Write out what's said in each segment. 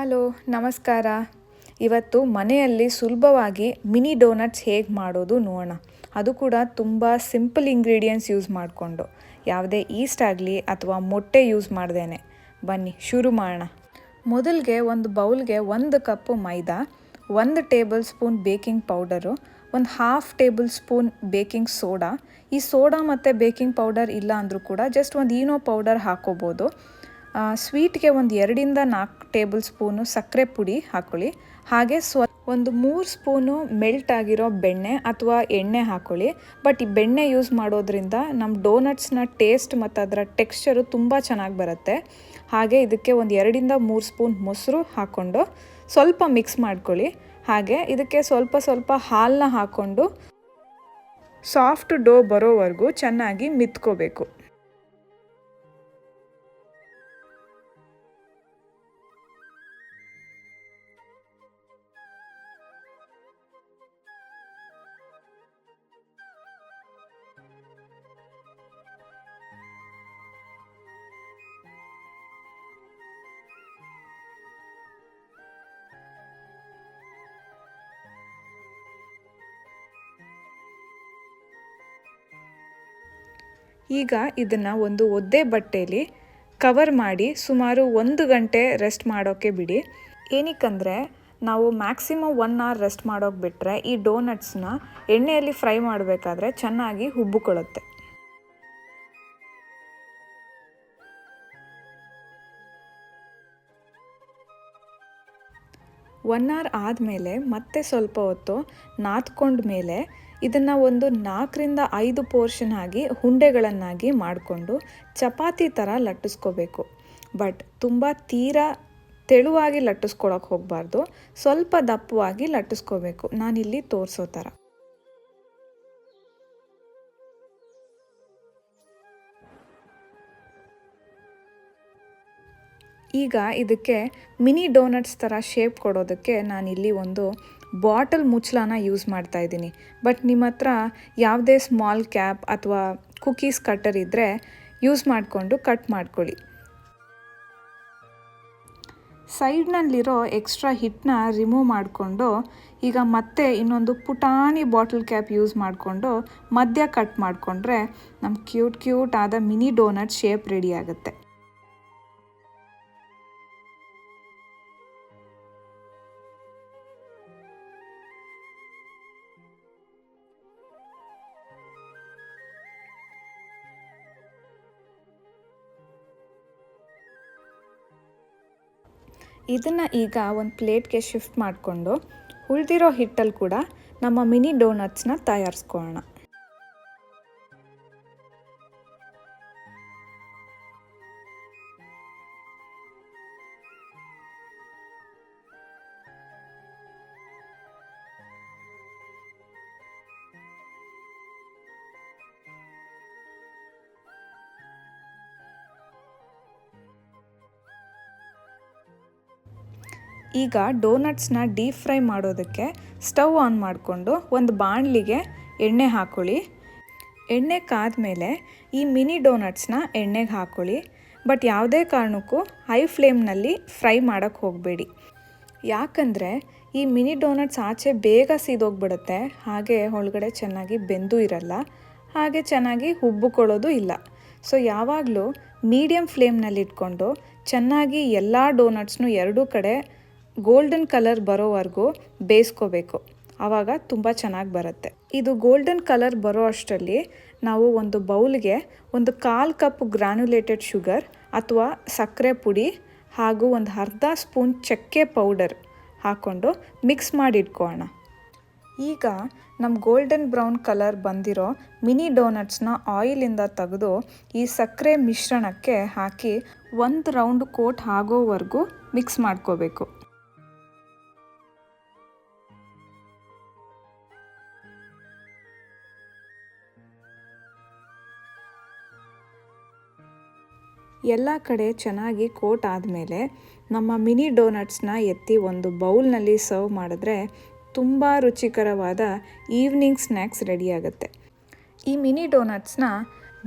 Hello, ನಮಸ್ಕಾರ. ಇವತ್ತು ಮನೆಯಲ್ಲಿ ಸುಲಭವಾಗಿ ಮಿನಿ ಡೋನಟ್ಸ್ ಹೇಗೆ ಮಾಡೋದು ನೋಡೋಣ. ಅದು ಕೂಡ ತುಂಬ ಸಿಂಪಲ್ ಇಂಗ್ರೀಡಿಯೆಂಟ್ಸ್ ಯೂಸ್ ಮಾಡಿಕೊಂಡು, ಯಾವುದೇ ಈಸ್ಟ್ ಆಗಲಿ ಅಥವಾ ಮೊಟ್ಟೆ ಯೂಸ್ ಮಾಡ್ದೇನೆ. ಬನ್ನಿ ಶುರು ಮಾಡೋಣ. ಮೊದಲಿಗೆ ಒಂದು ಬೌಲ್ಗೆ 1 ಕಪ್ಪು ಮೈದಾ, 1 ಟೇಬಲ್ ಸ್ಪೂನ್ ಬೇಕಿಂಗ್ ಪೌಡರು, ಒಂದು half table spoon baking soda. ಈ ಸೋಡಾ ಮತ್ತು ಬೇಕಿಂಗ್ ಪೌಡರ್ ಇಲ್ಲ ಅಂದರೂ ಕೂಡ ಜಸ್ಟ್ ಒಂದು ಈನೋ ಪೌಡರ್ ಹಾಕೋಬೋದು. ಸ್ವೀಟ್ಗೆ ಒಂದು 2 4 ಟೇಬಲ್ ಸ್ಪೂನು ಸಕ್ಕರೆ ಪುಡಿ ಹಾಕ್ಕೊಳ್ಳಿ. ಹಾಗೆ ಒಂದು 3 ಸ್ಪೂನು ಮೆಲ್ಟ್ ಆಗಿರೋ ಬೆಣ್ಣೆ ಅಥವಾ ಎಣ್ಣೆ ಹಾಕ್ಕೊಳ್ಳಿ. ಬಟ್ ಈ ಬೆಣ್ಣೆ ಯೂಸ್ ಮಾಡೋದ್ರಿಂದ ನಮ್ಮ ಡೋನಟ್ಸ್ನ ಟೇಸ್ಟ್ ಮತ್ತು ಅದರ ಟೆಕ್ಸ್ಚರು ತುಂಬ ಚೆನ್ನಾಗಿ ಬರುತ್ತೆ. ಹಾಗೆ ಇದಕ್ಕೆ ಒಂದು 2 3 ಸ್ಪೂನ್ ಮೊಸರು ಹಾಕ್ಕೊಂಡು ಸ್ವಲ್ಪ ಮಿಕ್ಸ್ ಮಾಡ್ಕೊಳ್ಳಿ. ಹಾಗೆ ಇದಕ್ಕೆ ಸ್ವಲ್ಪ ಹಾಲನ್ನ ಹಾಕ್ಕೊಂಡು ಸಾಫ್ಟ್ ಡೋ ಬರೋವರೆಗೂ ಚೆನ್ನಾಗಿ ಮಿತ್ಕೋಬೇಕು. ಈಗ ಇದನ್ನು ಒಂದು ಒದ್ದೆ ಬಟ್ಟೆಯಲ್ಲಿ ಕವರ್ ಮಾಡಿ ಸುಮಾರು 1 ಗಂಟೆ ರೆಸ್ಟ್ ಮಾಡೋಕ್ಕೆ ಬಿಡಿ. ಏನಕ್ಕಂದರೆ ನಾವು ಮ್ಯಾಕ್ಸಿಮಮ್ 1 ಅವರ್ ರೆಸ್ಟ್ ಮಾಡೋಕೆ ಬಿಟ್ಟರೆ ಈ ಡೋನಟ್ಸ್ನ ಎಣ್ಣೆಯಲ್ಲಿ ಫ್ರೈ ಮಾಡಬೇಕಾದ್ರೆ ಚೆನ್ನಾಗಿ ಹುಬ್ಬಿಕೊಳ್ಳುತ್ತೆ. ಒನ್ ಅವರ್ ಆದಮೇಲೆ ಮತ್ತೆ ಸ್ವಲ್ಪ ಹೊತ್ತು ನಾದ್ಕೊಂಡ ಮೇಲೆ ಇದನ್ನು ಒಂದು 4ರಿಂದ 5 ಪೋರ್ಷನ್ ಆಗಿ ಉಂಡೆಗಳನ್ನಾಗಿ ಮಾಡಿಕೊಂಡು ಚಪಾತಿ ಥರ ಲಟ್ಟಿಸ್ಕೋಬೇಕು. ಬಟ್ ತುಂಬ ತೀರಾ ತೆಳುವಾಗಿ ಲಟ್ಟಿಸ್ಕೊಳಕ್ಕೆ ಹೋಗಬಾರ್ದು, ಸ್ವಲ್ಪ ದಪ್ಪವಾಗಿ ಲಟ್ಟಿಸ್ಕೋಬೇಕು, ನಾನಿಲ್ಲಿ ತೋರಿಸೋ ಥರ. ಈಗ ಇದಕ್ಕೆ ಮಿನಿ ಡೋನಟ್ಸ್ ಥರ ಶೇಪ್ ಕೊಡೋದಕ್ಕೆ ನಾನಿಲ್ಲಿ ಒಂದು ಬಾಟಲ್ ಮುಚ್ಚಳನ ಯೂಸ್ ಮಾಡ್ತಾ ಇದ್ದೀನಿ. ಬಟ್ ನಿಮ್ಮ ಹತ್ರ ಯಾವುದೇ ಸ್ಮಾಲ್ ಕ್ಯಾಪ್ ಅಥವಾ ಕುಕೀಸ್ ಕಟ್ಟರ್ ಇದ್ದರೆ ಯೂಸ್ ಮಾಡಿಕೊಂಡು ಕಟ್ ಮಾಡ್ಕೊಳ್ಳಿ. ಸೈಡ್ನಲ್ಲಿರೋ ಎಕ್ಸ್ಟ್ರಾ ಹಿಟ್ಟನ್ನ ರಿಮೂವ್ ಮಾಡಿಕೊಂಡು ಈಗ ಮತ್ತೆ ಇನ್ನೊಂದು ಪುಟಾಣಿ ಬಾಟಲ್ ಕ್ಯಾಪ್ ಯೂಸ್ ಮಾಡಿಕೊಂಡು ಮಧ್ಯ ಕಟ್ ಮಾಡಿಕೊಂಡ್ರೆ ನಮ್ಮ ಕ್ಯೂಟ್ ಆದ ಮಿನಿ ಡೋನಟ್ ಶೇಪ್ ರೆಡಿ ಆಗುತ್ತೆ. ಇದನ್ನು ಈಗ ಒಂದು ಪ್ಲೇಟ್ಗೆ ಶಿಫ್ಟ್ ಮಾಡಿಕೊಂಡು ಉಳಿದಿರೋ ಹಿಟ್ಟಲ್ಲಿ ಕೂಡ ನಮ್ಮ ಮಿನಿ ಡೋನಟ್ಸ್ನ ತಯಾರಿಸ್ಕೊಳ್ಳೋಣ. ಈಗ ಡೋನಟ್ಸ್ನ ಡೀಪ್ ಫ್ರೈ ಮಾಡೋದಕ್ಕೆ ಸ್ಟವ್ ಆನ್ ಮಾಡಿಕೊಂಡು ಒಂದು ಬಾಣಲಿಗೆ ಎಣ್ಣೆ ಹಾಕ್ಕೊಳ್ಳಿ. ಎಣ್ಣೆ ಕಾದ್ಮೇಲೆ ಈ ಮಿನಿ ಡೋನಟ್ಸ್ನ ಎಣ್ಣೆಗೆ ಹಾಕ್ಕೊಳ್ಳಿ. ಬಟ್ ಯಾವುದೇ ಕಾರಣಕ್ಕೂ ಹೈ ಫ್ಲೇಮ್ನಲ್ಲಿ ಫ್ರೈ ಮಾಡೋಕ್ಕೆ ಹೋಗಬೇಡಿ. ಯಾಕಂದರೆ ಈ ಮಿನಿ ಡೋನಟ್ಸ್ ಆಚೆ ಬೇಗ ಸೀದೋಗ್ಬಿಡುತ್ತೆ, ಹಾಗೆ ಒಳಗಡೆ ಚೆನ್ನಾಗಿ ಬೆಂದು ಇರಲ್ಲ, ಹಾಗೆ ಚೆನ್ನಾಗಿ ಹುಬ್ಬಿಕೊಳ್ಳೋದು ಇಲ್ಲ. ಸೊ ಯಾವಾಗಲೂ ಮೀಡಿಯಮ್ ಫ್ಲೇಮ್ನಲ್ಲಿ ಇಟ್ಕೊಂಡು ಚೆನ್ನಾಗಿ ಎಲ್ಲ ಡೋನಟ್ಸ್ನು ಎರಡೂ ಕಡೆ ಗೋಲ್ಡನ್ ಕಲರ್ ಬರೋವರೆಗೂ ಬೇಯಿಸ್ಕೋಬೇಕು. ಆವಾಗ ತುಂಬ ಚೆನ್ನಾಗಿ ಬರುತ್ತೆ. ಇದು ಗೋಲ್ಡನ್ ಕಲರ್ ಬರೋ ಅಷ್ಟರಲ್ಲಿ ನಾವು ಒಂದು ಬೌಲ್ಗೆ ಒಂದು 1/4 ಕಪ್ ಗ್ರಾನ್ಯುಲೇಟೆಡ್ ಶುಗರ್ ಅಥವಾ ಸಕ್ಕರೆ ಪುಡಿ ಹಾಗೂ ಒಂದು ಅರ್ಧ ಸ್ಪೂನ್ ಚಕ್ಕೆ ಪೌಡರ್ ಹಾಕ್ಕೊಂಡು ಮಿಕ್ಸ್ ಮಾಡಿ ಇಟ್ಕೊಳ್ಳೋಣ. ಈಗ ನಮ್ಮ ಗೋಲ್ಡನ್ ಬ್ರೌನ್ ಕಲರ್ ಬಂದಿರೋ ಮಿನಿ ಡೋನಟ್ಸ್ನ ಆಯಿಲಿಂದ ತೆಗೆದು ಈ ಸಕ್ಕರೆ ಮಿಶ್ರಣಕ್ಕೆ ಹಾಕಿ 1 ರೌಂಡ್ ಕೋಟ್ ಆಗೋವರೆಗೂ ಮಿಕ್ಸ್ ಮಾಡ್ಕೋಬೇಕು. ಎಲ್ಲ ಕಡೆ ಚೆನ್ನಾಗಿ ಕೋಟ್ ಆದಮೇಲೆ ನಮ್ಮ ಮಿನಿ ಡೋನಟ್ಸ್ನ ಎತ್ತಿ ಒಂದು ಬೌಲ್ನಲ್ಲಿ ಸರ್ವ್ ಮಾಡಿದ್ರೆ ತುಂಬ ರುಚಿಕರವಾದ ಈವ್ನಿಂಗ್ ಸ್ನ್ಯಾಕ್ಸ್ ರೆಡಿಯಾಗುತ್ತೆ. ಈ ಮಿನಿ ಡೋನಟ್ಸ್ನ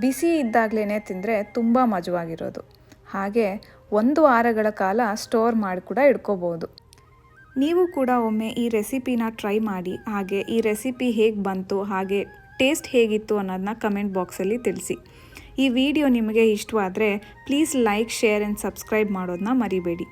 ಬಿಸಿ ಇದ್ದಾಗಲೇ ತಿಂದರೆ ತುಂಬ ಮಜವಾಗಿರೋದು. ಹಾಗೆ 1 ವಾರಗಳ ಕಾಲ ಸ್ಟೋರ್ ಮಾಡಿ ಕೂಡ ಇಟ್ಕೋಬೋದು. ನೀವು ಕೂಡ ಒಮ್ಮೆ ಈ ರೆಸಿಪಿನ ಟ್ರೈ ಮಾಡಿ, ಹಾಗೆ ಈ ರೆಸಿಪಿ ಹೇಗೆ ಬಂತು ಹಾಗೆ ಟೇಸ್ಟ್ ಹೇಗಿತ್ತು ಅನ್ನೋದನ್ನ ಕಮೆಂಟ್ ಬಾಕ್ಸಲ್ಲಿ ತಿಳಿಸಿ. ಈ ವಿಡಿಯೋ ನಿಮಗೆ ಇಷ್ಟವಾದರೆ please like, share and subscribe ಮಾಡೋದನ್ನ ಮರಿಬೇಡಿ.